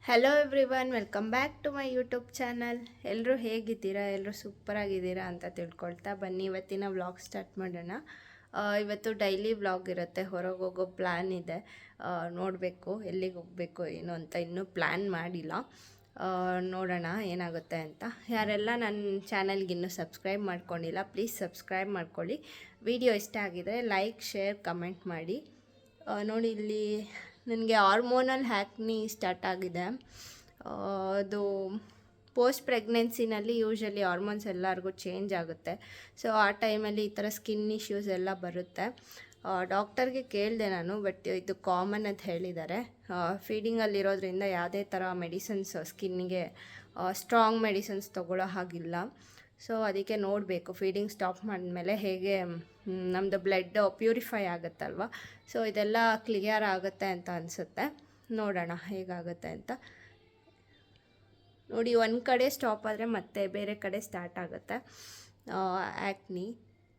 Hello everyone, welcome back to my YouTube channel. ಎಲ್ಲರೂ ಹೇಗಿದ್ದೀರಾ? ಎಲ್ಲರೂ ಸೂಪರಾಗಿದ್ದೀರಾ ಅಂತ ತಿಳ್ಕೊಳ್ತಾ ಬನ್ನಿ ಇವತ್ತಿನ ವ್ಲಾಗ್ ಸ್ಟಾರ್ಟ್ ಮಾಡೋಣ. ಇವತ್ತು ಡೈಲಿ ವ್ಲಾಗ್ ಇರುತ್ತೆ. ಹೊರಗೆ ಹೋಗೋ ಪ್ಲ್ಯಾನ್ ಇದೆ. ನೋಡಬೇಕು ಎಲ್ಲಿಗೆ ಹೋಗಬೇಕು ಏನು ಅಂತ ಇನ್ನೂ ಪ್ಲ್ಯಾನ್ ಮಾಡಿಲ್ಲ. ನೋಡೋಣ ಏನಾಗುತ್ತೆ ಅಂತ. ಯಾರೆಲ್ಲ ನನ್ನ ಚಾನಲ್ಗೆ ಇನ್ನೂ ಸಬ್ಸ್ಕ್ರೈಬ್ ಮಾಡ್ಕೊಂಡಿಲ್ಲ, ಪ್ಲೀಸ್ ಸಬ್ಸ್ಕ್ರೈಬ್ ಮಾಡ್ಕೊಳ್ಳಿ. ವಿಡಿಯೋ ಇಷ್ಟ ಆಗಿದರೆ ಲೈಕ್, ಶೇರ್, ಕಮೆಂಟ್ ಮಾಡಿ. ನೋಡಿ, ಇಲ್ಲಿ ನನಗೆ ಹಾರ್ಮೋನಲ್ ಹ್ಯಾಕ್ನಿ ಸ್ಟಾರ್ಟ್ ಆಗಿದೆ. ಅದು ಪೋಸ್ಟ್ ಪ್ರೆಗ್ನೆನ್ಸಿನಲ್ಲಿ ಯೂಶ್ವಲಿ ಹಾರ್ಮೋನ್ಸ್ ಎಲ್ಲರಿಗೂ ಚೇಂಜ್ ಆಗುತ್ತೆ. ಸೊ ಆ ಟೈಮಲ್ಲಿ ಈ ಥರ ಸ್ಕಿನ್ ಇಶ್ಯೂಸ್ ಎಲ್ಲ ಬರುತ್ತೆ. ಡಾಕ್ಟರ್ಗೆ ಕೇಳಿದೆ ನಾನು, ಬಟ್ ಇದು ಕಾಮನ್ ಅಂತ ಹೇಳಿದ್ದಾರೆ. ಫೀಡಿಂಗಲ್ಲಿರೋದ್ರಿಂದ ಯಾವುದೇ ಥರ ಮೆಡಿಸಿನ್ಸ್ ಸ್ಕಿನ್ನಿಗೆ ಸ್ಟ್ರಾಂಗ್ ಮೆಡಿಸಿನ್ಸ್ ತೊಗೊಳ್ಳೋ ಹಾಗಿಲ್ಲ. ಸೊ ಅದಕ್ಕೆ ನೋಡಬೇಕು ಫೀಡಿಂಗ್ ಸ್ಟಾಪ್ ಮಾಡಿದ್ಮೇಲೆ ಹೇಗೆ ನಮ್ಮದು ಬ್ಲಡ್ ಪ್ಯೂರಿಫೈ ಆಗುತ್ತಲ್ವ. ಸೊ ಇದೆಲ್ಲ ಕ್ಲಿಯರ್ ಆಗುತ್ತೆ ಅಂತ ಅನಿಸುತ್ತೆ. ನೋಡೋಣ ಹೇಗಾಗುತ್ತೆ ಅಂತ. ನೋಡಿ, ಒಂದು ಕಡೆ ಸ್ಟಾಪ್ ಆದರೆ ಮತ್ತೆ ಬೇರೆ ಕಡೆ ಸ್ಟಾರ್ಟ್ ಆಗುತ್ತೆ ಆ್ಯಕ್ನಿ,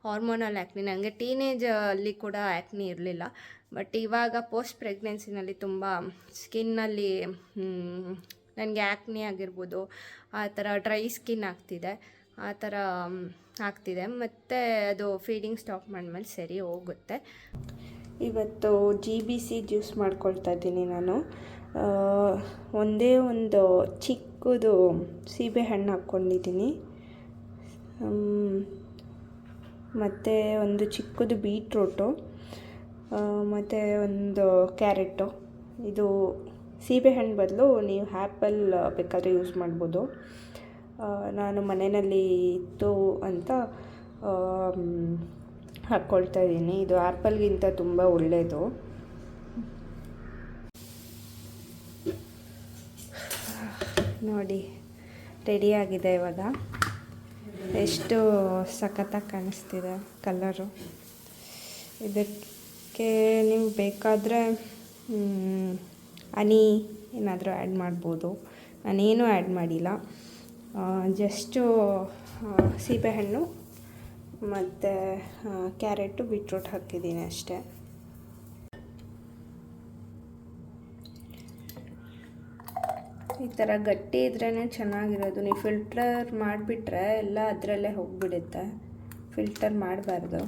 ಹಾರ್ಮೋನಲ್ ಆ್ಯಕ್ನಿ. ನನಗೆ ಟೀನೇಜಲ್ಲಿ ಕೂಡ ಆ್ಯಕ್ನಿ ಇರಲಿಲ್ಲ, ಬಟ್ ಇವಾಗ ಪೋಸ್ಟ್ ಪ್ರೆಗ್ನೆನ್ಸಿನಲ್ಲಿ ತುಂಬ ಸ್ಕಿನ್ನಲ್ಲಿ ನನಗೆ ಆ್ಯಕ್ನಿ ಆಗಿರ್ಬೋದು, ಆ ಥರ ಡ್ರೈ ಸ್ಕಿನ್ ಆಗ್ತಿದೆ, ಆ ಥರ ಆಗ್ತಿದೆ. ಮತ್ತು ಅದು ಫೀಡಿಂಗ್ ಸ್ಟಾಪ್ ಮಾಡಿದ್ಮೇಲೆ ಸರಿ ಹೋಗುತ್ತೆ. ಇವತ್ತು GBC ಜ್ಯೂಸ್ ಮಾಡ್ಕೊಳ್ತಾ ಇದ್ದೀನಿ ನಾನು. ಒಂದೇ ಒಂದು ಚಿಕ್ಕದು ಸೀಬೆಹಣ್ಣು ಹಾಕ್ಕೊಂಡಿದ್ದೀನಿ, ಮತ್ತು ಒಂದು ಚಿಕ್ಕದು ಬೀಟ್ರೂಟು, ಮತ್ತು ಒಂದು ಕ್ಯಾರೆಟು. ಇದು ಸೀಬೆಹಣ್ಣು ಬದಲು ನೀವು ಆ್ಯಪಲ್ ಬೇಕಾದರೆ ಯೂಸ್ ಮಾಡ್ಬೋದು. ನಾನು ಮನೆಯಲ್ಲಿ ಇತ್ತು ಅಂತ ಹಾಕ್ಕೊಳ್ತಾ ಇದ್ದೀನಿ. ಇದು ಆ್ಯಪಲ್ಗಿಂತ ತುಂಬ ಒಳ್ಳೆಯದು. ನೋಡಿ, ರೆಡಿಯಾಗಿದೆ ಇವಾಗ. ಎಷ್ಟು ಸಖತ್ತಾಗಿ ಕಾಣಿಸ್ತಿದೆ ಕಲರು. ಇದಕ್ಕೆ ನೀವು ಬೇಕಾದರೆ ಹನಿ ಏನಾದರೂ ಆ್ಯಡ್ ಮಾಡ್ಬೋದು. ನಾನೇನು ಆ್ಯಡ್ ಮಾಡಿಲ್ಲ, ಜಸ್ಟು ಸೀಬೆಹಣ್ಣು ಮತ್ತು ಕ್ಯಾರೆಟು, ಬೀಟ್ರೂಟ್ ಹಾಕಿದ್ದೀನಿ ಅಷ್ಟೇ. ಈ ಥರ ಗಟ್ಟಿ ಇದ್ರೇ ಚೆನ್ನಾಗಿರೋದು. ನೀವು ಫಿಲ್ಟರ್ ಮಾಡಿಬಿಟ್ರೆ ಎಲ್ಲ ಅದರಲ್ಲೇ ಹೋಗಿಬಿಡುತ್ತೆ. ಫಿಲ್ಟರ್ ಮಾಡಬಾರ್ದು.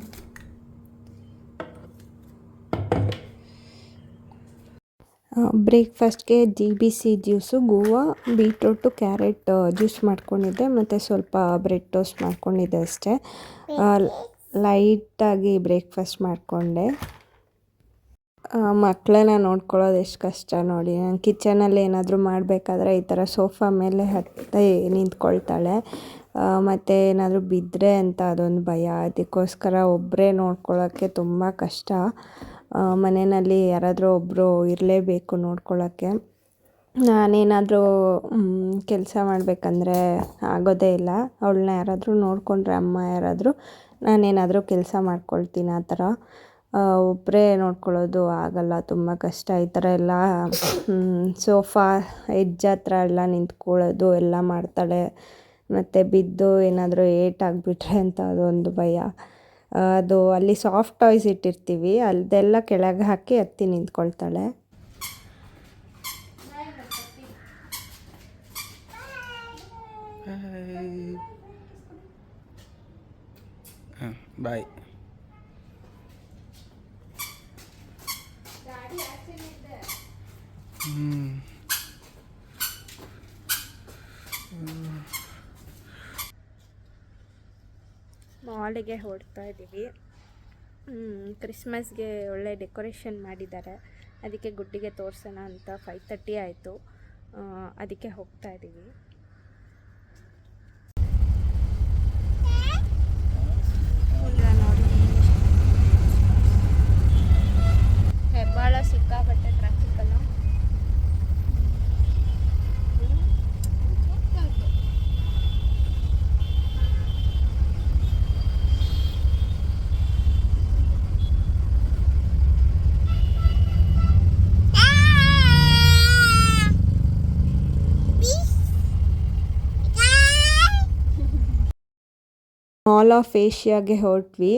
ಬ್ರೇಕ್ಫಾಸ್ಟ್ಗೆ GBC juice, Goa, beetroot, carrot juice ಮಾಡ್ಕೊಂಡಿದ್ದೆ, ಮತ್ತು ಸ್ವಲ್ಪ ಬ್ರೆಡ್ ಟೋಸ್ಟ್ ಮಾಡ್ಕೊಂಡಿದ್ದೆ ಅಷ್ಟೇ. ಲೈಟಾಗಿ ಬ್ರೇಕ್ಫಾಸ್ಟ್ ಮಾಡಿಕೊಂಡೆ. ಮಕ್ಕಳನ್ನ ನೋಡ್ಕೊಳ್ಳೋದು ಎಷ್ಟು ಕಷ್ಟ ನೋಡಿ. ನಾನು ಕಿಚನಲ್ಲಿ ಏನಾದರೂ ಮಾಡಬೇಕಾದ್ರೆ ಈ ಥರ ಸೋಫಾ ಮೇಲೆ ಹತ್ತಿ ನಿಂತ್ಕೊಳ್ತಾಳೆ, ಮತ್ತು ಏನಾದರೂ ಬಿದ್ದರೆ ಅಂತ ಅದೊಂದು ಭಯ. ಅದಕ್ಕೋಸ್ಕರ ಒಬ್ಬರೇ ನೋಡ್ಕೊಳ್ಳೋಕ್ಕೆ ತುಂಬ ಕಷ್ಟ. ಮನೆಯಲ್ಲಿ ಯಾರಾದರೂ ಒಬ್ಬರು ಇರಲೇಬೇಕು ನೋಡ್ಕೊಳ್ಳೋಕ್ಕೆ. ನಾನೇನಾದರೂ ಕೆಲಸ ಮಾಡಬೇಕಂದ್ರೆ ಆಗೋದೇ ಇಲ್ಲ. ಅವಳನ್ನ ಯಾರಾದರೂ ನೋಡಿಕೊಂಡ್ರೆ, ಅಮ್ಮ ಯಾರಾದರೂ, ನಾನೇನಾದರೂ ಕೆಲಸ ಮಾಡ್ಕೊಳ್ತೀನಿ. ಆ ಥರ ಒಬ್ಬರೇ ನೋಡ್ಕೊಳ್ಳೋದು ಆಗಲ್ಲ, ತುಂಬ ಕಷ್ಟ. ಈ ಥರ ಎಲ್ಲ ಸೋಫಾ ಎಡ್ಜ್ ಹತ್ರ ಎಲ್ಲ ನಿಂತ್ಕೊಳ್ಳೋದು ಎಲ್ಲ ಮಾಡ್ತಾಳೆ. ಮತ್ತು ಬಿದ್ದು ಏನಾದರೂ ಏಟಾಗಿಬಿಟ್ರೆ ಅಂತ ಅದೊಂದು ಭಯ. ಅದು ಅಲ್ಲಿ ಸಾಫ್ಟ್ ಟಾಯ್ಸ್ ಇಟ್ಟಿರ್ತೀವಿ, ಅದೆಲ್ಲ ಕೆಳಗೆ ಹಾಕಿ ಹತ್ತಿ ನಿಂತ್ಕೊಳ್ತಾಳೆ. ಬಾಯ್. ಮಾಲಿಗೆ ಹೊರಡ್ತಾ ಇದ್ದೀವಿ. ಕ್ರಿಸ್ಮಸ್ಗೆ ಒಳ್ಳೆ ಡೆಕೋರೇಷನ್ ಮಾಡಿದ್ದಾರೆ, ಅದಕ್ಕೆ ಗುಡ್ಡಿಗೆ ತೋರಿಸೋಣ ಅಂತ 5:30 ಆಯಿತು. ಅದಕ್ಕೆ ಹೋಗ್ತಾ ಇದ್ದೀವಿ. ನೋಡಿ, ಹೆಬ್ಬಾಳ ಸಿಕ್ಕಾಪಟ್ಟೆ ಟ್ರಾಫಿಕ್ ಅಲ್ಲ. ಮಾಲ್ ಆಫ್ ಏಷ್ಯಾಗೆ ಹೊರಟ್ವಿ.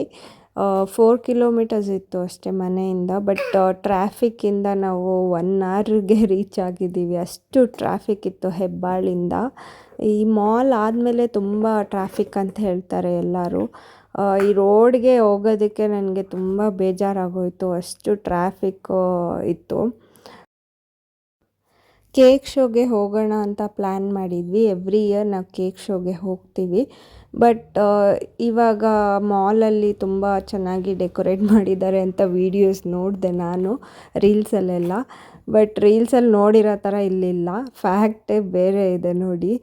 4 ಕಿಲೋಮೀಟರ್ಸ್ ಇತ್ತು ಅಷ್ಟೇ ಮನೆಯಿಂದ. ಬಟ್ ಟ್ರಾಫಿಕ್ಕಿಂದ ನಾವು 1 ಅವರ್ಗೆ ರೀಚ್ ಆಗಿದ್ದೀವಿ, ಅಷ್ಟು ಟ್ರಾಫಿಕ್ ಇತ್ತು ಹೆಬ್ಬಾಳಿಂದ. ಈ ಮಾಲ್ ಆದಮೇಲೆ ತುಂಬ ಟ್ರಾಫಿಕ್ ಅಂತ ಹೇಳ್ತಾರೆ ಎಲ್ಲರೂ. ಈ ರೋಡ್ಗೆ ಹೋಗೋದಕ್ಕೆ ನನಗೆ ತುಂಬ ಬೇಜಾರಾಗೋಯಿತು, ಅಷ್ಟು ಟ್ರಾಫಿಕ್ಕು ಇತ್ತು. ಕೇಕ್ ಶೋಗೆ ಹೋಗೋಣ ಅಂತ ಪ್ಲ್ಯಾನ್ ಮಾಡಿದ್ವಿ. ಎವ್ರಿ ಇಯರ್ ನಾವು ಕೇಕ್ ಶೋಗೆ ಹೋಗ್ತೀವಿ. ಬಟ್ ಇವಾಗ ಮಾಲಲ್ಲಿ ತುಂಬ ಚೆನ್ನಾಗಿ ಡೆಕೋರೇಟ್ ಮಾಡಿದ್ದಾರೆ ಅಂತ ವೀಡಿಯೋಸ್ ನೋಡಿದೆ ನಾನು ರೀಲ್ಸಲ್ಲೆಲ್ಲ. ಬಟ್ ರೀಲ್ಸಲ್ಲಿ ನೋಡಿರೋ ಥರ ಇಲ್ಲಿಲ್ಲ, ಫ್ಯಾಕ್ಟೇ ಬೇರೆ ಇದೆ ನೋಡಿ.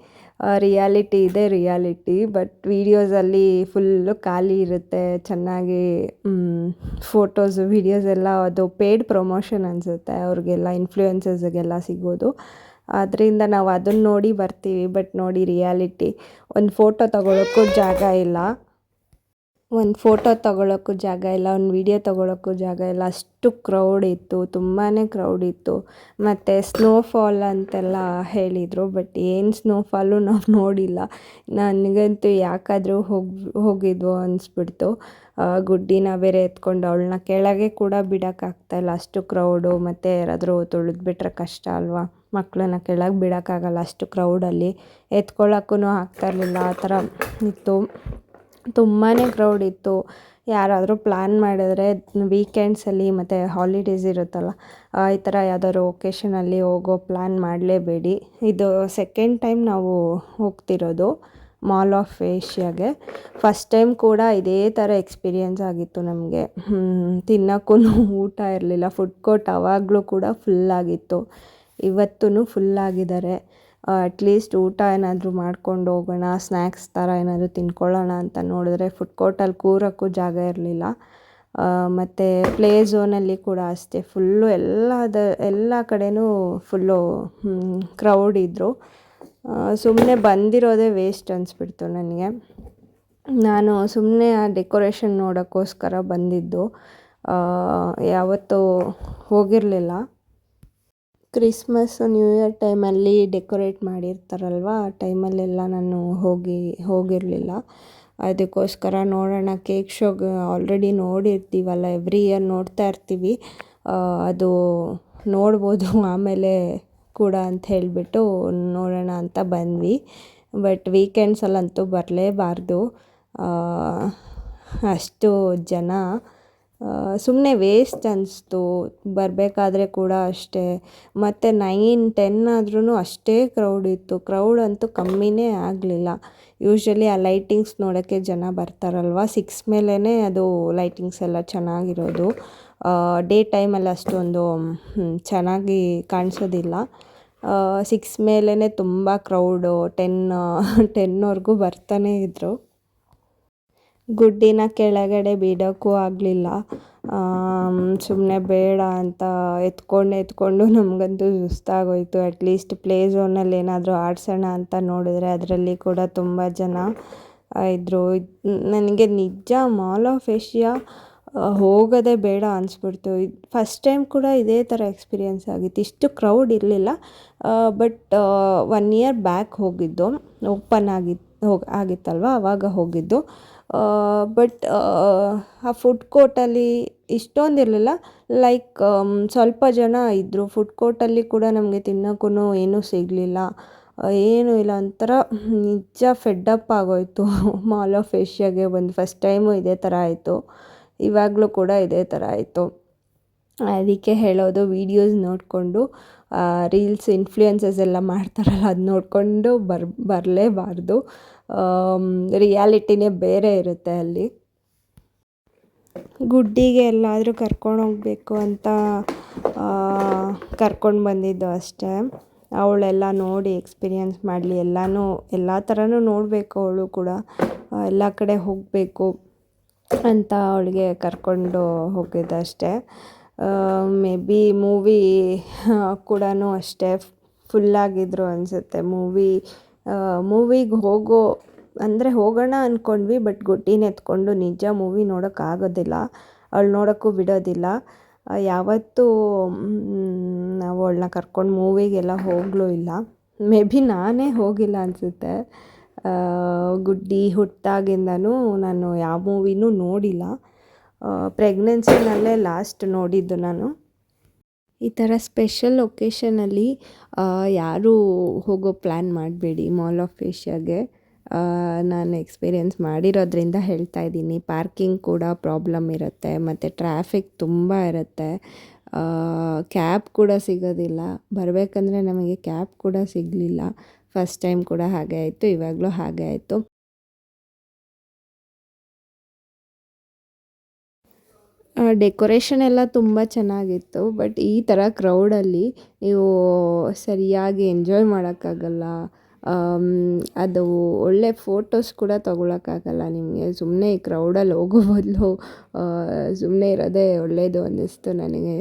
ರಿಯಾಲಿಟಿ ಇದೆ ರಿಯಾಲಿಟಿ, ಬಟ್ ವೀಡಿಯೋಸಲ್ಲಿ ಫುಲ್ಲು ಖಾಲಿ ಇರುತ್ತೆ. ಚೆನ್ನಾಗಿ ಫೋಟೋಸು ವೀಡಿಯೋಸ್ ಎಲ್ಲ ಅದು ಪೇಯ್ಡ್ ಪ್ರಮೋಷನ್ ಅನಿಸುತ್ತೆ, ಅವ್ರಿಗೆಲ್ಲ ಇನ್ಫ್ಲೂಯೆನ್ಸರ್ಸ್ಗೆಲ್ಲ ಸಿಗೋದು. ಅದರಿಂದ ನಾವು ಅದನ್ನು ನೋಡಿ ಬರ್ತೀವಿ. ಬಟ್ ನೋಡಿ ರಿಯಾಲಿಟಿ, ಒಂದು ಫೋಟೋ ತಗೊಳ್ಳೋಕ್ಕೂ ಜಾಗ ಇಲ್ಲ, ಒಂದು ವೀಡಿಯೋ ತೊಗೊಳಕ್ಕೂ ಜಾಗ ಇಲ್ಲ, ಅಷ್ಟು ಕ್ರೌಡ್ ಇತ್ತು, ತುಂಬಾ ಕ್ರೌಡ್ ಇತ್ತು. ಮತ್ತು ಸ್ನೋಫಾಲ್ ಅಂತೆಲ್ಲ ಹೇಳಿದರು, ಬಟ್ ಏನು ಸ್ನೋಫಾಲು ನಾವು ನೋಡಿಲ್ಲ. ನನಗಂತೂ ಯಾಕಾದರೂ ಹೋಗಿದ್ವೋ ಅನಿಸ್ಬಿಡ್ತು. ಗುಡ್ಡಿನ ಬೇರೆ ಎತ್ಕೊಂಡು ಅವಳನ್ನ ಕೆಳಗೆ ಕೂಡ ಬಿಡೋಕ್ಕಾಗ್ತಾಯಿಲ್ಲ, ಅಷ್ಟು ಕ್ರೌಡು. ಮತ್ತು ಯಾರಾದರೂ ತುಳಿದ್ಬಿಟ್ರೆ ಕಷ್ಟ ಅಲ್ವಾ, ಮಕ್ಕಳನ್ನ ಕೆಳಗೆ ಬಿಡೋಕ್ಕಾಗಲ್ಲ ಅಷ್ಟು ಕ್ರೌಡಲ್ಲಿ, ಎತ್ಕೊಳ್ಳೋಕ್ಕೂ ಆಗ್ತಾಯಿರಲಿಲ್ಲ, ಆ ಥರ ಇತ್ತು. ತುಂಬಾ ಕ್ರೌಡ್ ಇತ್ತು. ಯಾರಾದರೂ ಪ್ಲ್ಯಾನ್ ಮಾಡಿದ್ರೆ ವೀಕೆಂಡ್ಸಲ್ಲಿ ಮತ್ತು ಹಾಲಿಡೇಸ್ ಇರುತ್ತಲ್ಲ, ಈ ಥರ ಯಾವ್ದಾದ್ರು ಒಕೇಶನಲ್ಲಿ ಹೋಗೋ ಪ್ಲ್ಯಾನ್ ಮಾಡಲೇಬೇಡಿ. ಇದು ಸೆಕೆಂಡ್ ಟೈಮ್ ನಾವು ಹೋಗ್ತಿರೋದು ಮಾಲ್ ಆಫ್ ಏಷ್ಯಾಗೆ. ಫಸ್ಟ್ ಟೈಮ್ ಕೂಡ ಇದೇ ಥರ ಎಕ್ಸ್ಪೀರಿಯೆನ್ಸ್ ಆಗಿತ್ತು ನಮಗೆ. ತಿನ್ನೋಕ್ಕೂ ಊಟ ಇರಲಿಲ್ಲ, ಫುಡ್ ಕೋರ್ಟ್ ಆವಾಗಲೂ ಕೂಡ ಫುಲ್ಲಾಗಿತ್ತು, ಇವತ್ತೂ ಫುಲ್ಲಾಗಿದ್ದಾರೆ. ಅಟ್ಲೀಸ್ಟ್ ಊಟ ಏನಾದರೂ ಮಾಡ್ಕೊಂಡು ಹೋಗೋಣ, ಸ್ನ್ಯಾಕ್ಸ್ ಥರ ಏನಾದರೂ ತಿನ್ಕೊಳ್ಳೋಣ ಅಂತ ನೋಡಿದ್ರೆ ಫುಡ್ ಕೋರ್ಟಲ್ಲಿ ಕೂರೋಕ್ಕೂ ಜಾಗ ಇರಲಿಲ್ಲ. ಮತ್ತು ಪ್ಲೇ ಝೋನಲ್ಲಿ ಕೂಡ ಅಷ್ಟೇ, ಫುಲ್ಲು ಎಲ್ಲ ಕಡೆಯೂ ಫುಲ್ಲು ಕ್ರೌಡ್ ಇದ್ದರು. ಸುಮ್ಮನೆ ಬಂದಿರೋದೇ ವೇಸ್ಟ್ ಅನಿಸ್ಬಿಡ್ತು ನನಗೆ. ನಾನು ಸುಮ್ಮನೆ ಆ ಡೆಕೋರೇಷನ್ ನೋಡೋಕ್ಕೋಸ್ಕರ ಬಂದಿದ್ದು, ಯಾವತ್ತೂ ಹೋಗಿರಲಿಲ್ಲ. ಕ್ರಿಸ್ಮಸ್ ನ್ಯೂ ಇಯರ್ ಟೈಮಲ್ಲಿ ಡೆಕೋರೇಟ್ ಮಾಡಿರ್ತಾರಲ್ವ, ಆ ಟೈಮಲ್ಲೆಲ್ಲ ನಾನು ಹೋಗಿರಲಿಲ್ಲ. ಅದಕ್ಕೋಸ್ಕರ ನೋಡೋಣ, ಕೇಕ್ ಶೋಗೆ ಆಲ್ರೆಡಿ ನೋಡಿರ್ತೀವಲ್ಲ, ಎವ್ರಿ ಇಯರ್ ನೋಡ್ತಾ ಇರ್ತೀವಿ, ಅದು ನೋಡ್ಬೋದು ಆಮೇಲೆ ಕೂಡ ಅಂತ ಹೇಳಿಬಿಟ್ಟು ನೋಡೋಣ ಅಂತ ಬಂದ್ವಿ. ಬಟ್ ವೀಕೆಂಡ್ಸಲ್ಲಂತೂ ಬರಲೇಬಾರ್ದು, ಅಷ್ಟು ಜನ. ಸುಮ್ಮನೆ ವೇಸ್ಟ್ ಅನಿಸ್ತು. ಬರಬೇಕಾದ್ರೆ ಕೂಡ ಅಷ್ಟೇ, ಮತ್ತು 9-10 ಆದ್ರೂ ಅಷ್ಟೇ ಕ್ರೌಡ್ ಇತ್ತು. ಕ್ರೌಡ್ ಅಂತೂ ಕಮ್ಮಿನೇ ಆಗಲಿಲ್ಲ. ಯೂಶ್ವಲಿ ಆ ಲೈಟಿಂಗ್ಸ್ ನೋಡೋಕ್ಕೆ ಜನ ಬರ್ತಾರಲ್ವ, 6 ಮೇಲೇ ಅದು ಲೈಟಿಂಗ್ಸ್ ಎಲ್ಲ ಚೆನ್ನಾಗಿರೋದು. ಡೇ ಟೈಮಲ್ಲಿ ಅಷ್ಟೊಂದು ಚೆನ್ನಾಗಿ ಕಾಣಿಸೋದಿಲ್ಲ. 6 ಮೇಲೇ ತುಂಬ ಕ್ರೌಡು, 10ವರೆಗೂ ಬರ್ತಾನೇ ಇದ್ದರು. ಗುಡ್ಡಿನ ಕೆಳಗಡೆ ಬಿಡೋಕ್ಕೂ ಆಗಲಿಲ್ಲ, ಸುಮ್ಮನೆ ಬೇಡ ಅಂತ ಎತ್ಕೊಂಡು ನಮಗಂತೂ ಸುಸ್ತಾಗೋಯಿತು. ಅಟ್ಲೀಸ್ಟ್ ಪ್ಲೇ ಝೋನಲ್ಲಿ ಏನಾದರೂ ಆಡಿಸೋಣ ಅಂತ ನೋಡಿದ್ರೆ ಅದರಲ್ಲಿ ಕೂಡ ತುಂಬ ಜನ ಇದ್ದರು. ನನಗೆ ನಿಜ ಮಾಲ್ ಆಫ್ ಏಷ್ಯಾ ಹೋಗೋದೇ ಬೇಡ ಅನಿಸ್ಬಿಡ್ತು. ಫಸ್ಟ್ ಟೈಮ್ ಕೂಡ ಇದೇ ಥರ ಎಕ್ಸ್ಪೀರಿಯೆನ್ಸ್ ಆಗಿತ್ತು, ಇಷ್ಟು ಕ್ರೌಡ್ ಇರಲಿಲ್ಲ. ಬಟ್ 1 ಇಯರ್ ಬ್ಯಾಕ್ ಹೋಗಿದ್ದು, ಓಪನ್ ಆಗಿತ್ತಲ್ವ ಆವಾಗ ಹೋಗಿದ್ದು. ಬಟ್ ಆ ಫುಡ್ ಕೋರ್ಟಲ್ಲಿ ಇಷ್ಟೊಂದು ಇರಲಿಲ್ಲ, ಲೈಕ್ ಸ್ವಲ್ಪ ಜನ ಇದ್ದರು. ಫುಡ್ ಕೋರ್ಟಲ್ಲಿ ಕೂಡ ನಮಗೆ ತಿನ್ನೋಕ್ಕೂ ಏನೂ ಸಿಗಲಿಲ್ಲ, ಏನೂ ಇಲ್ಲ. ಒಂಥರ ನಿಜ ಫೆಡ್ಡಪ್ ಆಗೋಯಿತು ಮಾಲ್ ಆಫ್ ಏಷ್ಯಾಗೆ ಬಂದು. ಫಸ್ಟ್ ಟೈಮು ಇದೇ ಥರ ಆಯಿತು, ಇವಾಗಲೂ ಕೂಡ ಇದೇ ಥರ ಆಯಿತು. ಅದಕ್ಕೆ ಹೇಳೋದು, ವೀಡಿಯೋಸ್ ನೋಡಿಕೊಂಡು ರೀಲ್ಸ್ ಇನ್ಫ್ಲೂಯೆನ್ಸಸ್ ಎಲ್ಲ ಮಾಡ್ತಾರಲ್ಲ, ಅದು ನೋಡಿಕೊಂಡು ಬರಲೇಬಾರ್ದು. ರಿಯಾಲಿಟಿನೇ ಬೇರೆ ಇರುತ್ತೆ ಅಲ್ಲಿ. ಗುಡ್ಡಿಗೆ ಎಲ್ಲಾದರೂ ಕರ್ಕೊಂಡೋಗ್ಬೇಕು ಅಂತ ಕರ್ಕೊಂಡು ಬಂದಿದ್ದು ಅಷ್ಟೇ. ಅವಳೆಲ್ಲ ನೋಡಿ ಎಕ್ಸ್ಪೀರಿಯೆನ್ಸ್ ಮಾಡಲಿ, ಎಲ್ಲ ಥರನೂ ನೋಡಬೇಕು, ಅವಳು ಕೂಡ ಎಲ್ಲ ಕಡೆ ಹೋಗಬೇಕು ಅಂತ ಅವಳಿಗೆ ಕರ್ಕೊಂಡು ಹೋಗಿದ್ದು ಅಷ್ಟೇ. ಮೇ ಬಿ ಮೂವಿ ಕೂಡ ಅಷ್ಟೇ ಫುಲ್ಲಾಗಿದ್ರು ಅನಿಸುತ್ತೆ. ಮೂವಿಗೆ ಹೋಗೋಣ ಅಂದ್ಕೊಂಡ್ವಿ, ಬಟ್ ಗುಡ್ಡಿನ ಎತ್ಕೊಂಡು ನಿಜ ಮೂವಿ ನೋಡೋಕ್ಕಾಗೋದಿಲ್ಲ, ಅವಳು ನೋಡೋಕ್ಕೂ ಬಿಡೋದಿಲ್ಲ. ಯಾವತ್ತೂ ನಾವು ಅವಳನ್ನ ಕರ್ಕೊಂಡು ಮೂವಿಗೆಲ್ಲ ಹೋಗಲೂ ಇಲ್ಲ. ಮೇ ಬಿ ನಾನೇ ಹೋಗಿಲ್ಲ ಅನಿಸುತ್ತೆ. ಗುಡ್ಡಿ ಹುಟ್ಟಾಗಿಂದನೂ ನಾನು ಯಾವ ಮೂವಿನೂ ನೋಡಿಲ್ಲ. ಪ್ರೆಗ್ನೆನ್ಸಿನಲ್ಲೇ ಲಾಸ್ಟ್ ನೋಡಿದ್ದು ನಾನು. ಈ ಥರ ಸ್ಪೆಷಲ್ ಒಕೇಶನಲ್ಲಿ ಯಾರೂ ಹೋಗೋ ಪ್ಲ್ಯಾನ್ ಮಾಡಬೇಡಿ ಮಾಲ್ ಆಫ್ ಏಷ್ಯಾಗೆ. ನಾನು ಎಕ್ಸ್ಪೀರಿಯೆನ್ಸ್ ಮಾಡಿರೋದ್ರಿಂದ ಹೇಳ್ತಾ ಇದ್ದೀನಿ. ಪಾರ್ಕಿಂಗ್ ಕೂಡ ಪ್ರಾಬ್ಲಮ್ ಇರುತ್ತೆ ಮತ್ತು ಟ್ರಾಫಿಕ್ ತುಂಬ ಇರುತ್ತೆ. ಕ್ಯಾಬ್ ಕೂಡ ಸಿಗೋದಿಲ್ಲ. ಬರಬೇಕಂದ್ರೆ ನಮಗೆ ಕ್ಯಾಬ್ ಕೂಡ ಸಿಗಲಿಲ್ಲ. ಫಸ್ಟ್ ಟೈಮ್ ಕೂಡ ಹಾಗೆ ಆಯಿತು, ಇವಾಗಲೂ ಹಾಗೆ ಆಯಿತು. ಡೆಕೋರೇಷನ್ ಎಲ್ಲ ತುಂಬ ಚೆನ್ನಾಗಿತ್ತು. ಬಟ್ ಈ ಥರ ಕ್ರೌಡಲ್ಲಿ ನೀವು ಸರಿಯಾಗಿ ಎಂಜಾಯ್ ಮಾಡೋಕ್ಕಾಗಲ್ಲ. ಅದು ಒಳ್ಳೆ ಫೋಟೋಸ್ ಕೂಡ ತೊಗೊಳಕ್ಕಾಗಲ್ಲ ನಿಮಗೆ. ಸುಮ್ಮನೆ ಈ ಕ್ರೌಡಲ್ಲಿ ಹೋಗೋ ಬದಲು ಸುಮ್ಮನೆ ಇರೋದೇ ಒಳ್ಳೆಯದು ಅನ್ನಿಸ್ತು ನನಗೆ.